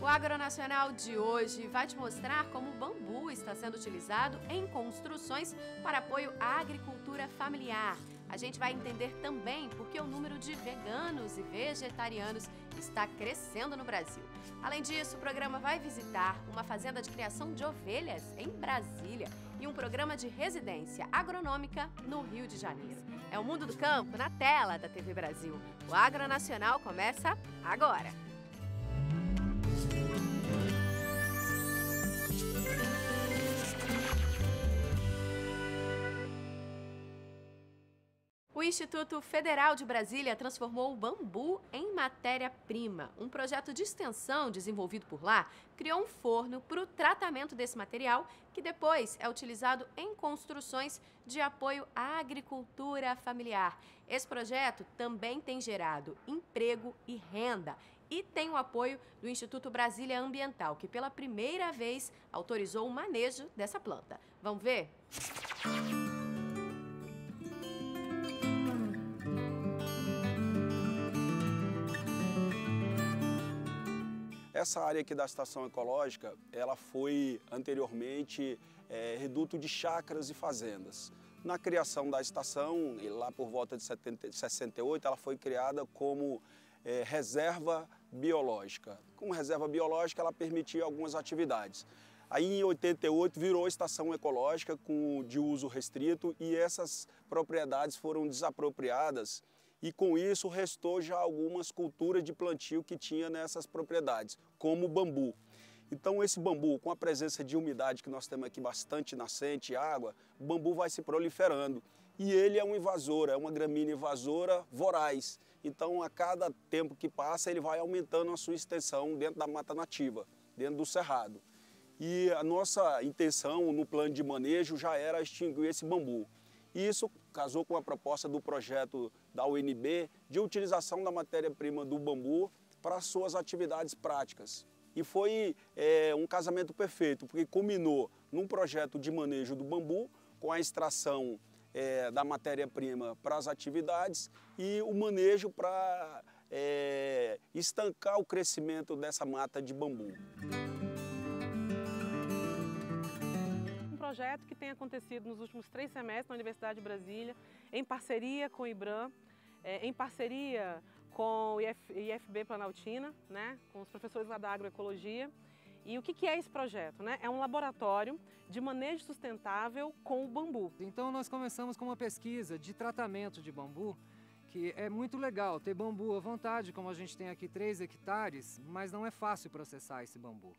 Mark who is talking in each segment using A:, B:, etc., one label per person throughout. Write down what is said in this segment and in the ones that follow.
A: Agronacional de hoje vai te mostrar como o bambu está sendo utilizado em construções para apoio à agricultura familiar. A gente vai entender também por que o número de veganos e vegetarianos está crescendo no Brasil. Além disso, o programa vai visitar uma fazenda de criação de ovelhas em Brasília e um programa de residência agronômica no Rio de Janeiro. É o Mundo do Campo na tela da TV Brasil. O Agronacional começa agora. O Instituto Federal de Brasília transformou o bambu em matéria-prima. Um projeto de extensão desenvolvido por lá criou um forno para o tratamento desse material, que depois é utilizado em construções de apoio à agricultura familiar. Esse projeto também tem gerado emprego e renda e tem o apoio do Instituto Brasília Ambiental, que pela primeira vez autorizou o manejo dessa planta. Vamos ver?
B: Essa área aqui da estação ecológica, ela foi anteriormente reduto de chácaras e fazendas. Na criação da estação, lá por volta de 68, ela foi criada como reserva biológica. Como reserva biológica, ela permitia algumas atividades. Aí em 88 virou estação ecológica de uso restrito e essas propriedades foram desapropriadas. E com isso restou já algumas culturas de plantio que tinha nessas propriedades, como o bambu. Então esse bambu, com a presença de umidade que nós temos aqui bastante nascente, água, o bambu vai se proliferando. E ele é um invasor, é uma gramínea invasora voraz. Então a cada tempo que passa ele vai aumentando a sua extensão dentro da mata nativa, dentro do cerrado. E a nossa intenção no plano de manejo já era extinguir esse bambu. E isso casou com a proposta do projeto da UNB de utilização da matéria-prima do bambu para suas atividades práticas. E foi um casamento perfeito, porque culminou num projeto de manejo do bambu, com a extração da matéria-prima para as atividades e o manejo para estancar o crescimento dessa mata de bambu.
C: Projeto que tem acontecido nos últimos 3 semestres na Universidade de Brasília, em parceria com o IBRAM, em parceria com o IFB Planaltina, né, com os professores lá da agroecologia. E o que é esse projeto? Né? É um laboratório de manejo sustentável com o bambu.
D: Então nós começamos com uma pesquisa de tratamento de bambu, que é muito legal ter bambu à vontade, como a gente tem aqui 3 hectares, mas não é fácil processar esse bambu.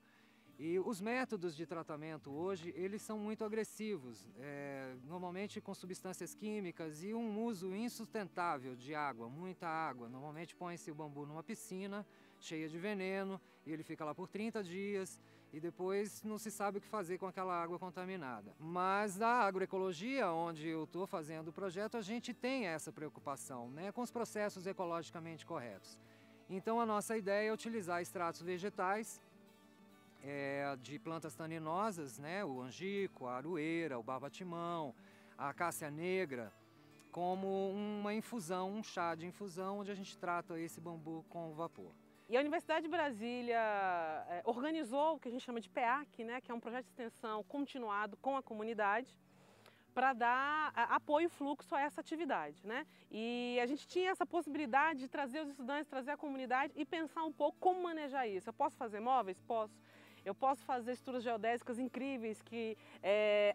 D: E os métodos de tratamento hoje, eles são muito agressivos, normalmente com substâncias químicas e um uso insustentável de água, muita água. Normalmente põe-se o bambu numa piscina cheia de veneno e ele fica lá por 30 dias e depois não se sabe o que fazer com aquela água contaminada. Mas na agroecologia, onde eu estou fazendo o projeto, a gente tem essa preocupação, né, com os processos ecologicamente corretos. Então a nossa ideia é utilizar extratos vegetais, de plantas taninosas, né, o angico, a aroeira, o barbatimão, a acácia negra, como uma infusão, um chá de infusão, onde a gente trata esse bambu com vapor.
C: E a Universidade de Brasília organizou o que a gente chama de PEAC, né, que é um projeto de extensão continuado com a comunidade, para dar apoio e fluxo a essa atividade, né? E a gente tinha essa possibilidade de trazer os estudantes, trazer a comunidade e pensar um pouco como manejar isso. Eu posso fazer móveis? Posso. Eu posso fazer estruturas geodésicas incríveis que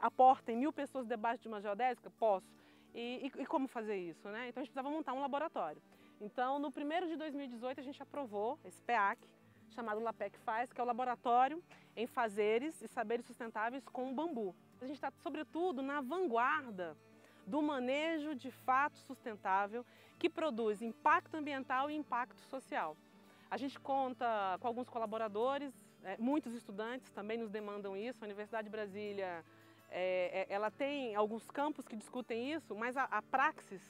C: aportem 1000 pessoas debaixo de uma geodésica? Posso. E como fazer isso, né? Então a gente precisava montar um laboratório. Então no 1º de 2018 a gente aprovou esse PEAC, chamado LAPEC Faz, que é o Laboratório em Fazeres e Saberes Sustentáveis com o Bambu. A gente está, sobretudo, na vanguarda do manejo de fato sustentável que produz impacto ambiental e impacto social. A gente conta com alguns colaboradores, muitos estudantes também nos demandam isso. A Universidade de Brasília ela tem alguns campos que discutem isso, mas a praxis,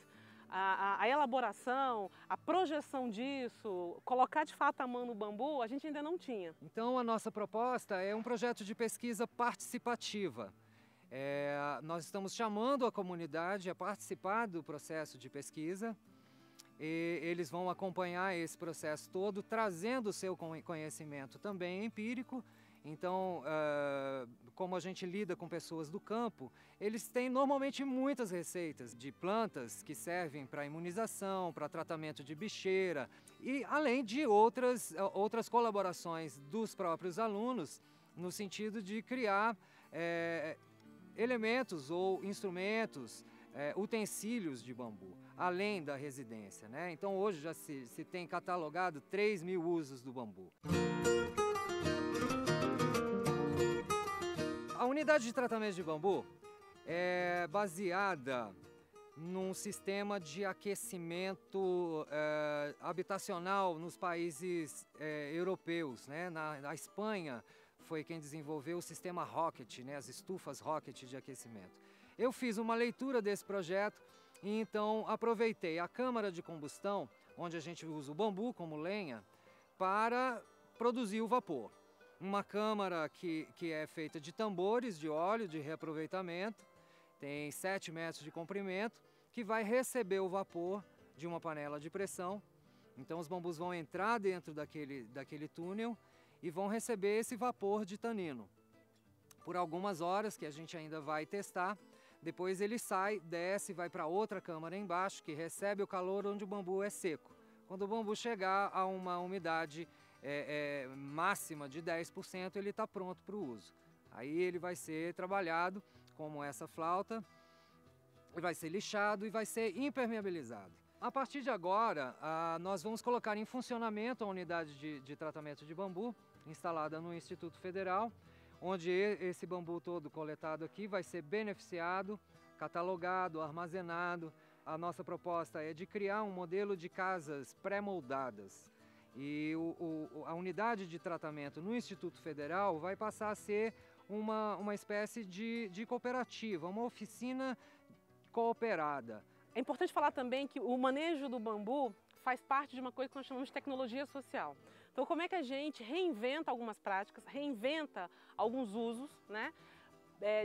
C: a elaboração, a projeção disso, colocar de fato a mão no bambu, a gente ainda não tinha.
D: Então a nossa proposta é um projeto de pesquisa participativa. Nós estamos chamando a comunidade a participar do processo de pesquisa E eles vão acompanhar esse processo todo, trazendo o seu conhecimento também empírico. Então, como a gente lida com pessoas do campo, eles têm normalmente muitas receitas de plantas que servem para imunização, para tratamento de bicheira, e além de outras colaborações dos próprios alunos, no sentido de criar elementos ou instrumentos, utensílios de bambu, além da residência, né? Então hoje já se tem catalogado 3.000 usos do bambu. A unidade de tratamento de bambu é baseada num sistema de aquecimento habitacional nos países europeus, né? Na Espanha foi quem desenvolveu o sistema Rocket, né? As estufas Rocket de aquecimento. Eu fiz uma leitura desse projeto e então aproveitei a câmara de combustão, onde a gente usa o bambu como lenha, para produzir o vapor. Uma câmara que é feita de tambores de óleo de reaproveitamento, tem 7 metros de comprimento, que vai receber o vapor de uma panela de pressão. Então os bambus vão entrar dentro daquele túnel e vão receber esse vapor de tanino por algumas horas, que a gente ainda vai testar. Depois ele sai, desce, vai para outra câmara embaixo, que recebe o calor onde o bambu é seco. Quando o bambu chegar a uma umidade máxima de 10%, ele está pronto para o uso. Aí ele vai ser trabalhado como essa flauta, vai ser lixado e vai ser impermeabilizado. A partir de agora, nós vamos colocar em funcionamento a unidade de tratamento de bambu, instalada no Instituto Federal, onde esse bambu todo coletado aqui vai ser beneficiado, catalogado, armazenado. A nossa proposta é de criar um modelo de casas pré-moldadas. E a unidade de tratamento no Instituto Federal vai passar a ser uma espécie de cooperativa, uma oficina cooperada.
C: É importante falar também que o manejo do bambu faz parte de uma coisa que nós chamamos de tecnologia social. Então, como é que a gente reinventa algumas práticas, reinventa alguns usos, né?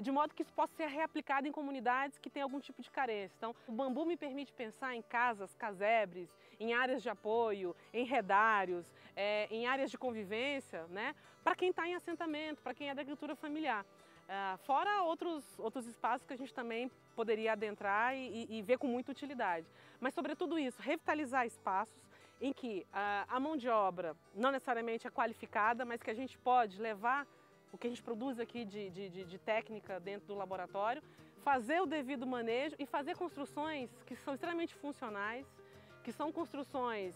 C: De modo que isso possa ser reaplicado em comunidades que têm algum tipo de carência. Então, o bambu me permite pensar em casas, casebres, em áreas de apoio, em redários, em áreas de convivência, né? Para quem está em assentamento, para quem é da agricultura familiar. Fora outros espaços que a gente também poderia adentrar e ver com muita utilidade. Mas, sobretudo isso, revitalizar espaços em que a mão de obra não necessariamente é qualificada, mas que a gente pode levar o que a gente produz aqui de técnica dentro do laboratório, fazer o devido manejo e fazer construções que são extremamente funcionais, que são construções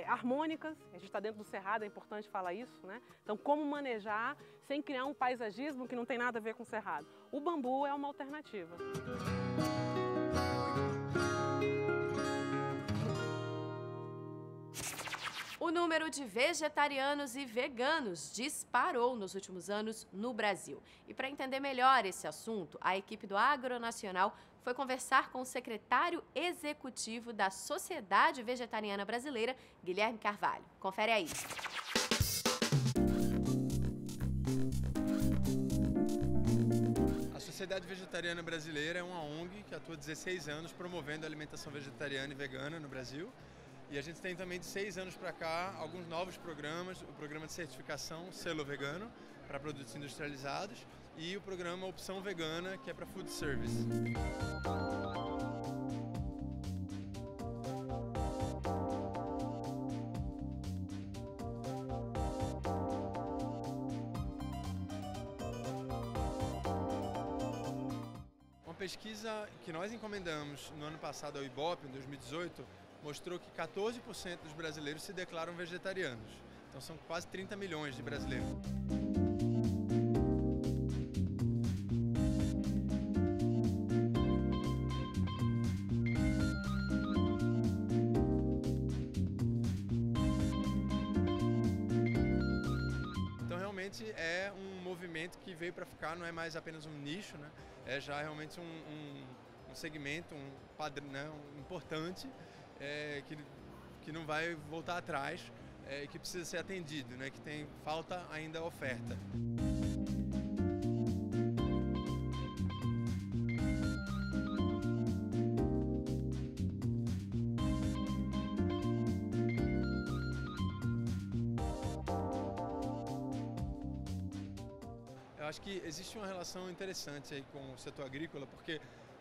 C: harmônicas. A gente está dentro do cerrado, é importante falar isso, né? Então, como manejar sem criar um paisagismo que não tem nada a ver com o cerrado? O bambu é uma alternativa.
A: O número de vegetarianos e veganos disparou nos últimos anos no Brasil. E para entender melhor esse assunto, a equipe do Agronacional foi conversar com o secretário executivo da Sociedade Vegetariana Brasileira, Guilherme Carvalho. Confere aí.
E: A Sociedade Vegetariana Brasileira é uma ONG que atua há 16 anos promovendo a alimentação vegetariana e vegana no Brasil. E a gente tem também de 6 anos para cá alguns novos programas, o programa de certificação Selo Vegano para produtos industrializados e o programa Opção Vegana, que é para food service. Uma pesquisa que nós encomendamos no ano passado ao IBOP, em 2018, mostrou que 14% dos brasileiros se declaram vegetarianos. Então são quase 30 milhões de brasileiros. Então realmente é um movimento que veio para ficar, não é mais apenas um nicho, né? É já realmente um segmento, um padrão importante. Que não vai voltar atrás, que precisa ser atendido, né? Que falta ainda oferta. acho que existe uma relação interessante aí com o setor agrícola, porque,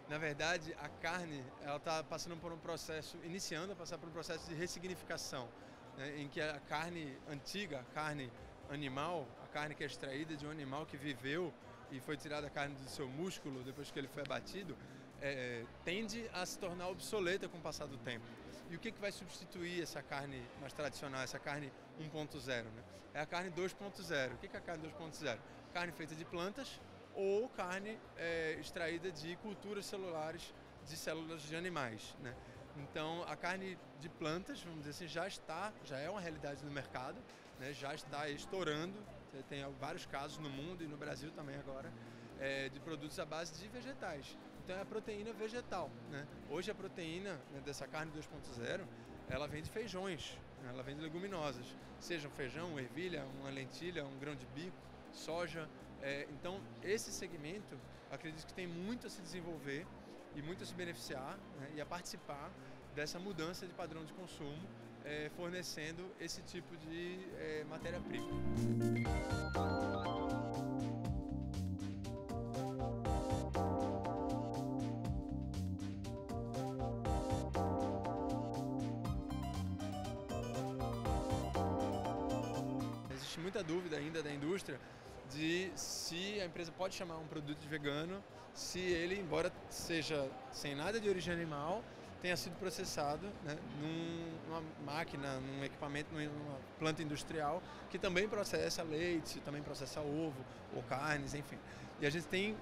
E: na verdade, a carne ela está passando por um processo, iniciando a passar por um processo de ressignificação, né, em que a carne antiga, a carne animal, a carne que é extraída de um animal que viveu e foi tirada a carne do seu músculo depois que ele foi abatido, tende a se tornar obsoleta com o passar do tempo. E o que vai substituir essa carne mais tradicional, essa carne 1.0? Né? É a carne 2.0. O que é a carne 2.0? Carne feita de plantas ou carne extraída de culturas celulares, de células de animais. Né? Então, a carne de plantas, vamos dizer assim, já é uma realidade no mercado, né? Já está estourando. Tem vários casos no mundo e no Brasil também agora, de produtos à base de vegetais. Então é a proteína vegetal, né? Hoje a proteína, né, dessa carne 2.0, ela vem de feijões, né? Ela vem de leguminosas, seja um feijão, uma ervilha, uma lentilha, um grão de bico, soja. Então esse segmento, acredito que tem muito a se desenvolver e muito a se beneficiar, né, e a participar dessa mudança de padrão de consumo, fornecendo esse tipo de matéria-prima. Existe muita dúvida ainda da indústria de se a empresa pode chamar um produto de vegano se ele, embora seja sem nada de origem animal, tenha sido processado, né, numa máquina, num equipamento, numa planta industrial que também processa leite, também processa ovo ou carnes, enfim. E a gente tem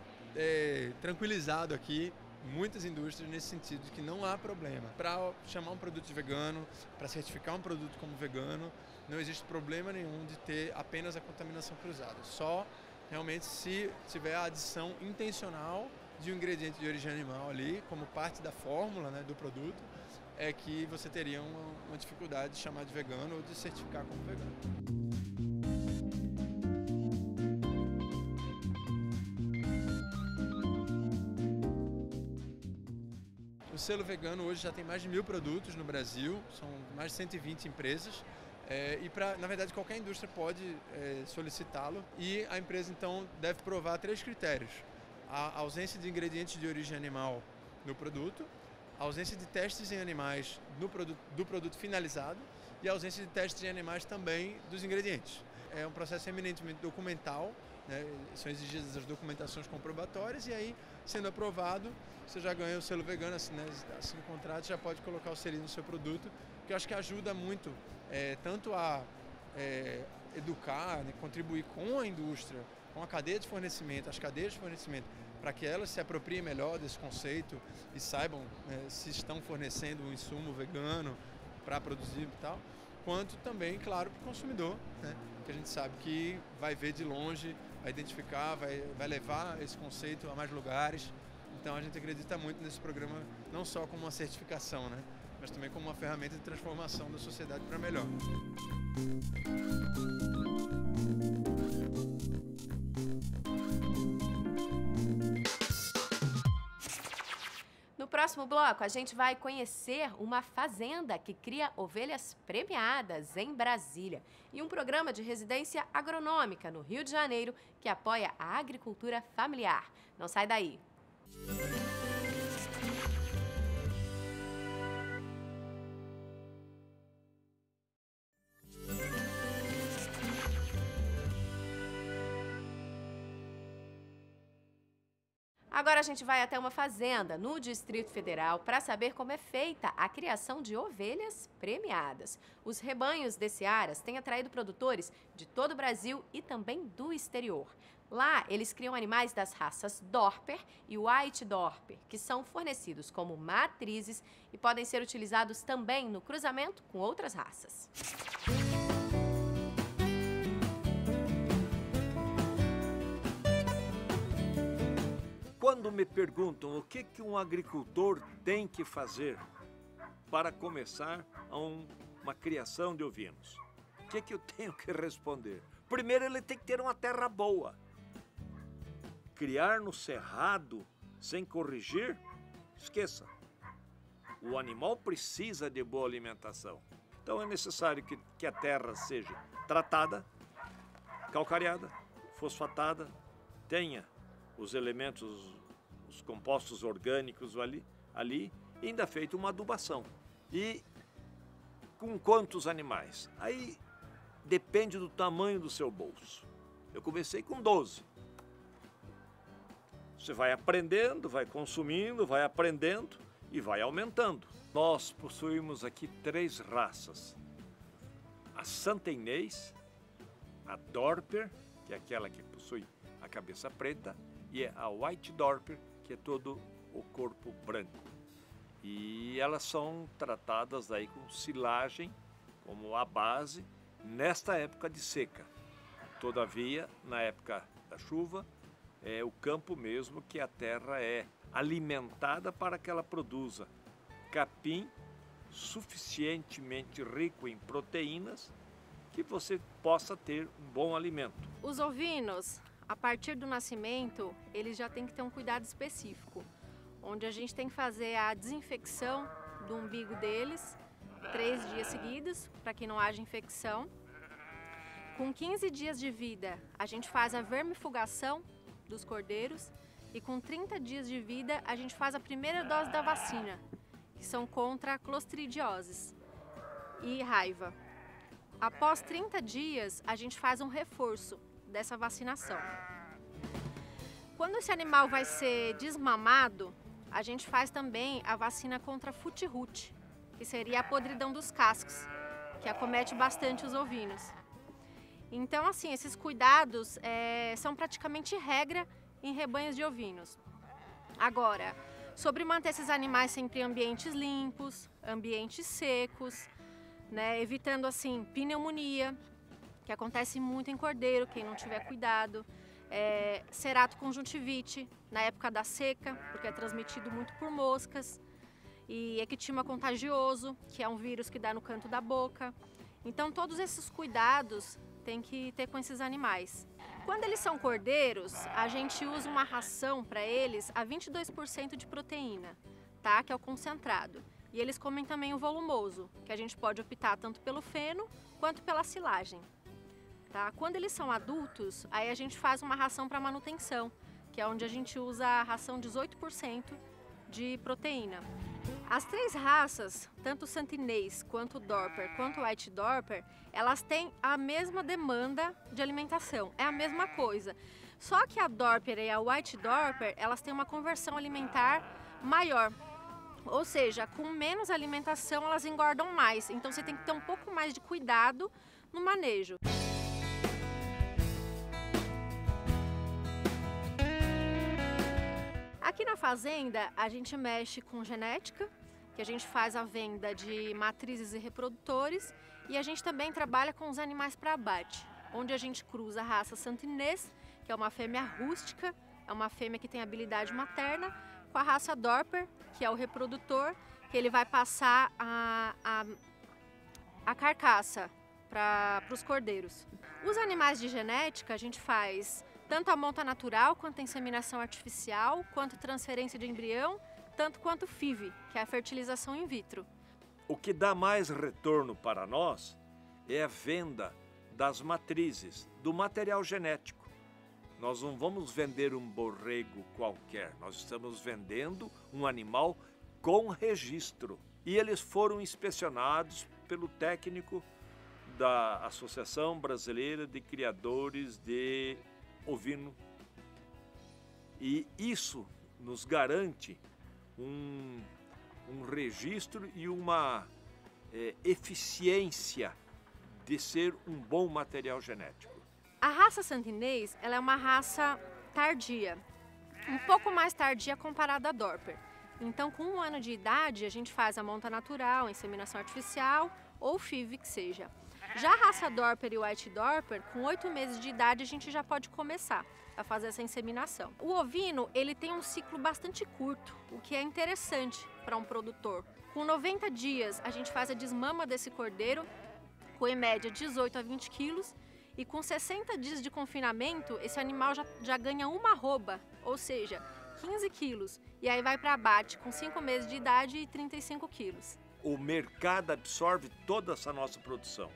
E: tranquilizado aqui muitas indústrias nesse sentido de que não há problema. Para chamar um produto de vegano, para certificar um produto como vegano, não existe problema nenhum de ter apenas a contaminação cruzada. Só realmente se tiver a adição intencional de um ingrediente de origem animal ali, como parte da fórmula, né, do produto, é que você teria uma dificuldade de chamar de vegano ou de certificar como vegano. O selo vegano hoje já tem mais de 1000 produtos no Brasil, são mais de 120 empresas. Na verdade, qualquer indústria pode solicitá-lo e a empresa, então, deve provar 3 critérios. A ausência de ingredientes de origem animal no produto, a ausência de testes em animais do produto finalizado e a ausência de testes em animais também dos ingredientes. É um processo eminentemente documental, né? São exigidas as documentações comprobatórias e aí, sendo aprovado, você já ganha o selo vegano, assina o contrato, já pode colocar o selinho no seu produto, que eu acho que ajuda muito tanto a educar, né, contribuir com a indústria, com a cadeia de fornecimento, as cadeias de fornecimento, para que elas se apropriem melhor desse conceito e saibam, né, se estão fornecendo um insumo vegano para produzir e tal, quanto também, claro, para o consumidor, né, que a gente sabe que vai ver de longe, vai identificar, vai levar esse conceito a mais lugares. Então a gente acredita muito nesse programa, não só como uma certificação, né, mas também como uma ferramenta de transformação da sociedade para melhor.
A: No próximo bloco, a gente vai conhecer uma fazenda que cria ovelhas premiadas em Brasília e um programa de residência agronômica no Rio de Janeiro que apoia a agricultura familiar. Não sai daí! Agora a gente vai até uma fazenda no Distrito Federal para saber como é feita a criação de ovelhas premiadas. Os rebanhos desse Aras têm atraído produtores de todo o Brasil e também do exterior. Lá, eles criam animais das raças Dorper e White Dorper, que são fornecidos como matrizes e podem ser utilizados também no cruzamento com outras raças.
F: Quando me perguntam o que um agricultor tem que fazer para começar uma criação de ovinos, o que eu tenho que responder? Primeiro, ele tem que ter uma terra boa. Criar no cerrado sem corrigir, esqueça. O animal precisa de boa alimentação. Então é necessário que a terra seja tratada, calcareada, fosfatada, tenha os elementos, os compostos orgânicos ali, e ainda feito uma adubação. E com quantos animais? Aí depende do tamanho do seu bolso. Eu comecei com 12. Você vai aprendendo, vai consumindo, vai aprendendo e vai aumentando. Nós possuímos aqui 3 raças. A Santa Inês, a Dorper, que é aquela que possui a cabeça preta, e a White Dorper, que é todo o corpo branco. E elas são tratadas daí com silagem como a base nesta época de seca. Todavia, na época da chuva, é o campo mesmo que a terra é alimentada para que ela produza capim suficientemente rico em proteínas que você possa ter um bom alimento.
A: Os ovinos, a partir do nascimento, eles já têm que ter um cuidado específico, onde a gente tem que fazer a desinfecção do umbigo deles 3 dias seguidos, para que não haja infecção. Com 15 dias de vida, a gente faz a vermifugação dos cordeiros e com 30 dias de vida, a gente faz a primeira dose da vacina, que são contra a clostridioses e raiva. Após 30 dias, a gente faz um reforço dessa vacinação. Quando esse animal vai ser desmamado, a gente faz também a vacina contra a futirute, que seria a podridão dos cascos, que acomete bastante os ovinos. Então, assim, esses cuidados são praticamente regra em rebanhos de ovinos. Agora, sobre manter esses animais sempre em ambientes limpos, ambientes secos, né, evitando, assim, pneumonia, que acontece muito em cordeiro, quem não tiver cuidado, ceratoconjuntivite na época da seca, porque é transmitido muito por moscas, e ectema contagioso, que é um vírus que dá no canto da boca. Então, todos esses cuidados tem que ter com esses animais. Quando eles são cordeiros, a gente usa uma ração para eles a 22% de proteína, tá? Que é o concentrado. E eles comem também o volumoso, que a gente pode optar tanto pelo feno quanto pela silagem. Tá? Quando eles são adultos, aí a gente faz uma ração para manutenção, que é onde a gente usa a ração 18% de proteína. As 3 raças, tanto o Santa Inês, quanto o Dorper, quanto o White Dorper, elas têm a mesma demanda de alimentação, é a mesma coisa. Só que a Dorper e a White Dorper, elas têm uma conversão alimentar maior. Ou seja, com menos alimentação, elas engordam mais. Então você tem que ter um pouco mais de cuidado no manejo. Aqui na fazenda, a gente mexe com genética, que a gente faz a venda de matrizes e reprodutores, e a gente também trabalha com os animais para abate, onde a gente cruza a raça Santa Inês, que é uma fêmea rústica, é uma fêmea que tem habilidade materna, com a raça Dorper, que é o reprodutor, que ele vai passar a carcaça para os cordeiros. Os animais de genética, a gente faz tanto a monta natural, quanto a inseminação artificial, quanto transferência de embrião, tanto quanto FIV, que é a fertilização in vitro.
F: O que dá mais retorno para nós é a venda das matrizes, do material genético. Nós não vamos vender um borrego qualquer, nós estamos vendendo um animal com registro. E eles foram inspecionados pelo técnico da Associação Brasileira de Criadores de Ovino. E isso nos garante um registro e uma eficiência de ser um bom material genético.
A: A raça Santa Inês, ela é uma raça tardia, um pouco mais tardia comparada à Dorper. Então, com 1 ano de idade, a gente faz a monta natural, a inseminação artificial ou FIV que seja. Já a raça Dorper e o White Dorper, com 8 meses de idade, a gente já pode começar a fazer essa inseminação. O ovino, ele tem um ciclo bastante curto, o que é interessante para um produtor. Com 90 dias, a gente faz a desmama desse cordeiro, com em média 18 a 20 quilos, e com 60 dias de confinamento, esse animal já ganha uma arroba, ou seja, 15 quilos, e aí vai para abate com 5 meses de idade e 35 quilos.
F: O mercado absorve toda essa nossa produção.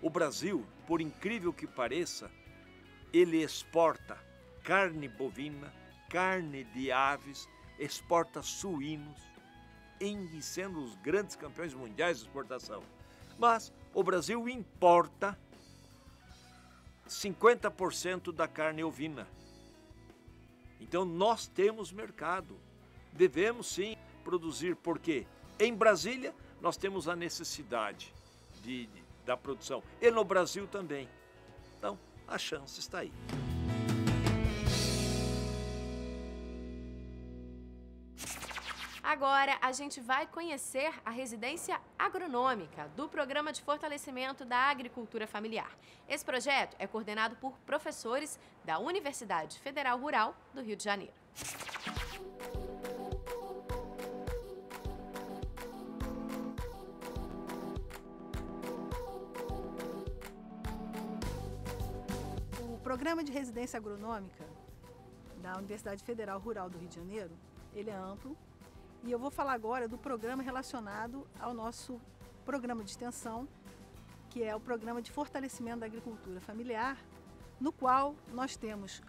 F: O Brasil, por incrível que pareça, ele exporta carne bovina, carne de aves, exporta suínos, sendo os grandes campeões mundiais de exportação. Mas o Brasil importa 50% da carne ovina. Então nós temos mercado. Devemos sim produzir, porque em Brasília nós temos a necessidade da produção. E no Brasil também. Então a chance está aí.
A: Agora a gente vai conhecer a residência agronômica do Programa de Fortalecimento da Agricultura Familiar. Esse projeto é coordenado por professores da Universidade Federal Rural do Rio de Janeiro.
G: O Programa de Residência Agronômica da Universidade Federal Rural do Rio de Janeiro, ele é amplo. E eu vou falar agora do programa relacionado ao nosso programa de extensão, que é o Programa de Fortalecimento da Agricultura Familiar, no qual nós temos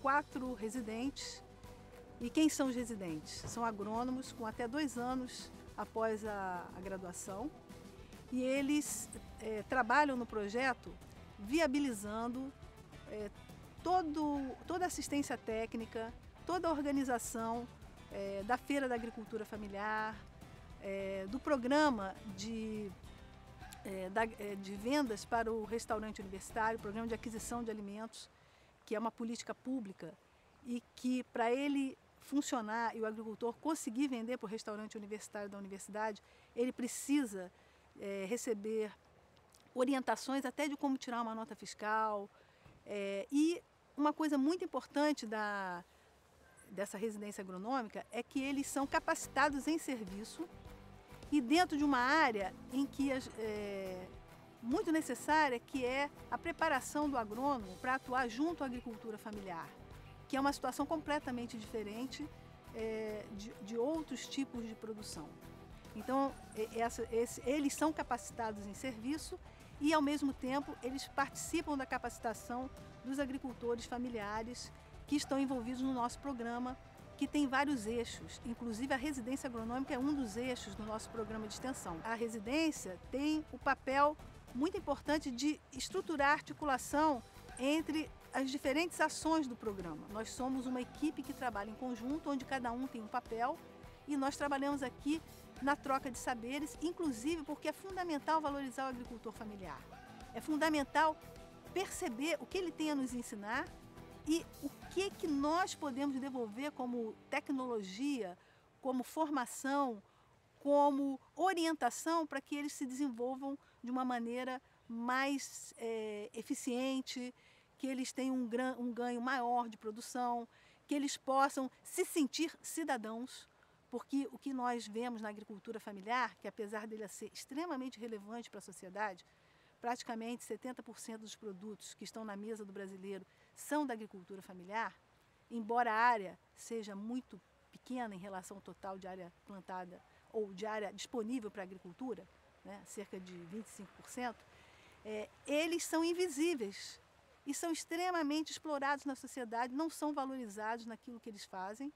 G: 4 residentes. E quem são os residentes? São agrônomos com até 2 anos após a graduação. E eles trabalham no projeto viabilizando toda a assistência técnica, toda a organização da Feira da Agricultura Familiar, do programa de vendas para o restaurante universitário, programa de aquisição de alimentos, que é uma política pública e que, para ele funcionar e o agricultor conseguir vender para o restaurante universitário da universidade, ele precisa receber orientações até de como tirar uma nota fiscal. E uma coisa muito importante dessa residência agronômica é que eles são capacitados em serviço e dentro de uma área em que muito necessária, que é a preparação do agrônomo para atuar junto à agricultura familiar, que é uma situação completamente diferente de outros tipos de produção. Então, eles são capacitados em serviço e, ao mesmo tempo, eles participam da capacitação dos agricultores familiares que estão envolvidos no nosso programa, que tem vários eixos. Inclusive, a residência agronômica é um dos eixos do nosso programa de extensão. A residência tem o papel muito importante de estruturar a articulação entre as diferentes ações do programa. Nós somos uma equipe que trabalha em conjunto, onde cada um tem um papel, e nós trabalhamos aqui na troca de saberes, inclusive porque é fundamental valorizar o agricultor familiar. É fundamental perceber o que ele tem a nos ensinar e o que nós podemos devolver como tecnologia, como formação, como orientação para que eles se desenvolvam de uma maneira mais eficiente, que eles tenham um ganho maior de produção, que eles possam se sentir cidadãos, porque o que nós vemos na agricultura familiar, que apesar dele ser extremamente relevante para a sociedade, praticamente 70% dos produtos que estão na mesa do brasileiro são da agricultura familiar, embora a área seja muito pequena em relação ao total de área plantada ou de área disponível para a agricultura, né, cerca de 25%, eles são invisíveis e são extremamente explorados na sociedade, não são valorizados naquilo que eles fazem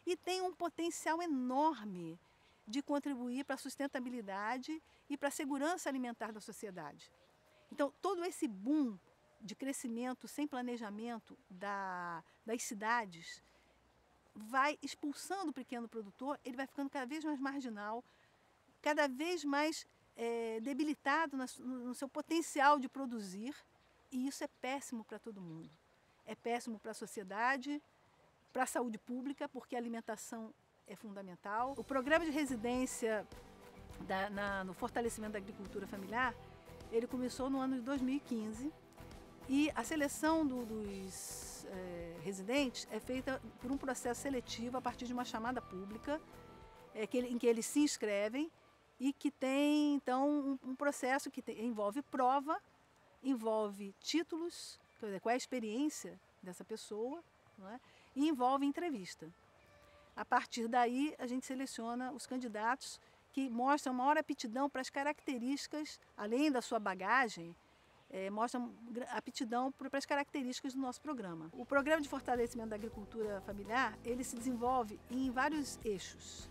G: e têm um potencial enorme de contribuir para a sustentabilidade e para a segurança alimentar da sociedade. Então, todo esse boom de crescimento sem planejamento das cidades vai expulsando o pequeno produtor, ele vai ficando cada vez mais marginal, cada vez mais debilitado no seu potencial de produzir, e isso é péssimo para todo mundo. É péssimo para a sociedade, para a saúde pública, porque a alimentação é fundamental. O programa de residência no fortalecimento da agricultura familiar, ele começou no ano de 2015 e a seleção dos residentes é feita por um processo seletivo a partir de uma chamada pública em que eles se inscrevem e que tem, então, um processo que envolve prova, envolve títulos, quer dizer, qual é a experiência dessa pessoa, não é? E envolve entrevista. A partir daí, a gente seleciona os candidatos que mostram maior aptidão para as características, além da sua bagagem, mostram aptidão para as características do nosso programa. O programa de fortalecimento da agricultura familiar, ele se desenvolve em vários eixos.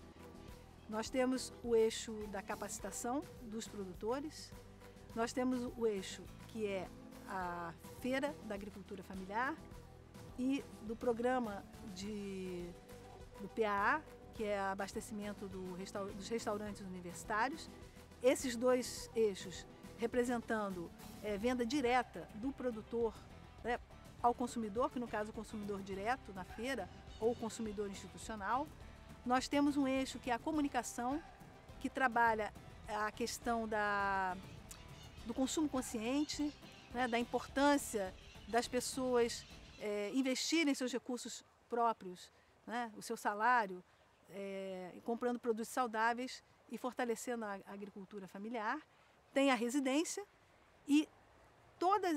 G: Nós temos o eixo da capacitação dos produtores, nós temos o eixo que é a Feira da Agricultura Familiar e do programa do PAA, que é abastecimento dos restaurantes universitários. Esses dois eixos representando venda direta do produtor, né, ao consumidor, que no caso é o consumidor direto na feira, ou o consumidor institucional. Nós temos um eixo que é a comunicação, que trabalha a questão do consumo consciente, né, da importância das pessoas investirem seus recursos próprios, né, o seu salário, comprando produtos saudáveis e fortalecendo a agricultura familiar. Tem a residência e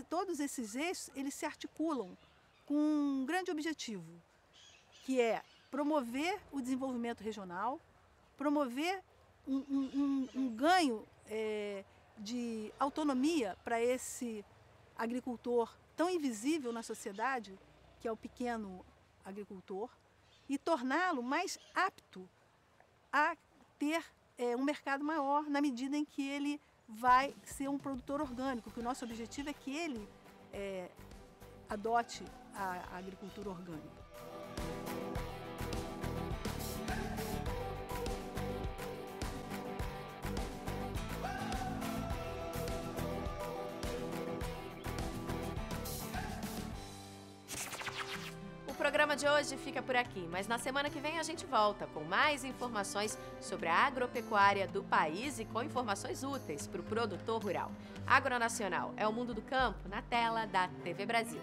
G: todos esses eixos eles se articulam com um grande objetivo, que é promover o desenvolvimento regional, promover um ganho de autonomia para esse agricultor tão invisível na sociedade, que é o pequeno agricultor, e torná-lo mais apto a ter um mercado maior na medida em que ele vai ser um produtor orgânico, que o nosso objetivo é que ele adote a agricultura orgânica.
A: O programa de hoje fica por aqui, mas na semana que vem a gente volta com mais informações sobre a agropecuária do país e com informações úteis para o produtor rural. Agronacional é o mundo do campo na tela da TV Brasil.